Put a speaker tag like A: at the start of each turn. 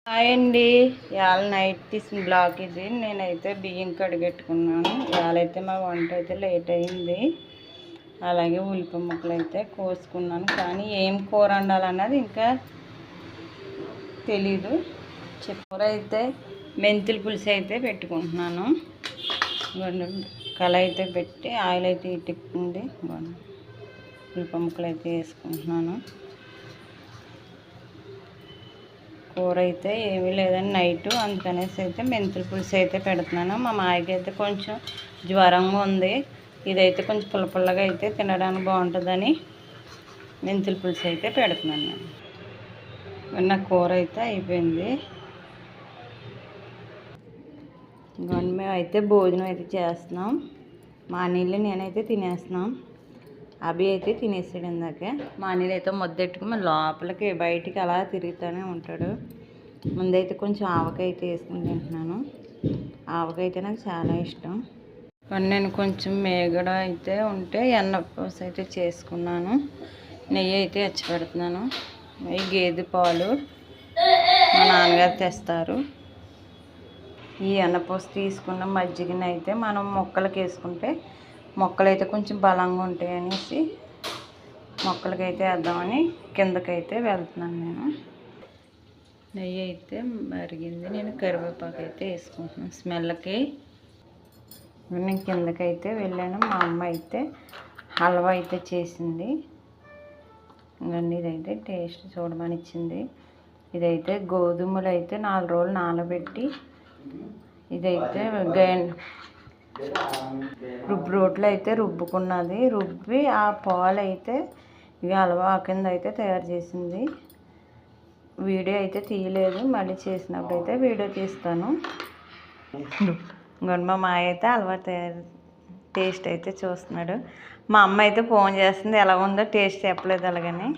A: Hi అండి. ఇవాళ night తీసిన బ్లాగ్ ఇది. నేనైతే బియ్యం కడిగెట్టుకున్నాను. ఇవాళైతే మా వంట అయితే లేట్ అయింది. అలాగే ఉల్లిపాయ ముక్కలు అయితే కోసుకున్నాను. కానీ ఏం కూర వండాలన్నది ఇంకా తెలీదు. కూర అయితే మెంతుల పులుసు అయితే పెట్టుకుంటున్నాను. కళాయి అయితే పెట్టి ఆయిల్ అయితే ఇటుక్కుంది. ఉల్లిపాయ ముక్కలు అయితే వేసుకుంటున్నాను. కూర అయితే ఏమీ లేదని నైటు, అందుకనేసి అయితే మెంతుల పులుసు అయితే పెడుతున్నాను. మా మాయకి అయితే కొంచెం జ్వరంగా ఉంది. ఇదైతే కొంచెం పుల్లపుల్లగా అయితే తినడానికి బాగుంటుందని మెంతుల పులుసు అయితే పెడుతున్నాను నేను. నా కూర అయితే అయిపోయింది. మేము అయితే భోజనం అయితే చేస్తున్నాం. మా నీళ్ళు నేనైతే తినేస్తున్నాం. అభి అయితే తినేసాడు ఇందాకే. మా నీళ్ళు అయితే ముద్దెట్టుకుని లోపలికి బయటికి అలా తిరుగుతూనే ఉంటాడు. ముందైతే కొంచెం ఆవకాయ అయితే వేసుకుని తింటున్నాను. ఆవకాయ అయితే నాకు చాలా ఇష్టం. నేను కొంచెం మేగడ అయితే ఉంటే ఎన్నపూస అయితే చేసుకున్నాను. నెయ్యి అయితే ఎచ్చి పెడుతున్నాను. ఈ గేదె పాలు మా నాన్నగారు తెస్తారు. ఈ ఎన్నపూస తీసుకున్న మజ్జిగని అయితే మనం మొక్కలకి వేసుకుంటే మొక్కలు అయితే కొంచెం బలంగా ఉంటాయి అనేసి మొక్కలకైతే వేద్దామని కిందకైతే వెళ్తున్నాను నేను. నెయ్యి అయితే మరిగింది. నేను కరివేపాకు అయితే వేసుకుంటున్నాను స్మెల్కి. నేను కిందకైతే వెళ్ళాను. మా అమ్మ అయితే హల్వా అయితే చేసింది. ఇవన్నీ ఇదైతే టేస్ట్ చూడమని ఇచ్చింది. ఇదైతే గోధుమలు అయితే 4 రోజులు నానబెట్టి ఇదైతే రోట్లో అయితే రుబ్బుకున్నది. రుబ్బి ఆ పాలు అయితే ఇవి హల్వా కింద అయితే తయారు చేసింది. వీడియో అయితే తీయలేదు. మళ్ళీ చేసినప్పుడు అయితే వీడియో తీస్తాను. మా మాయ అయితే హల్వా టేస్ట్ అయితే చూస్తున్నాడు. మా అమ్మ అయితే ఫోన్ చేస్తుంది. ఎలా ఉందో టేస్ట్ చెప్పలేదు అలాగని.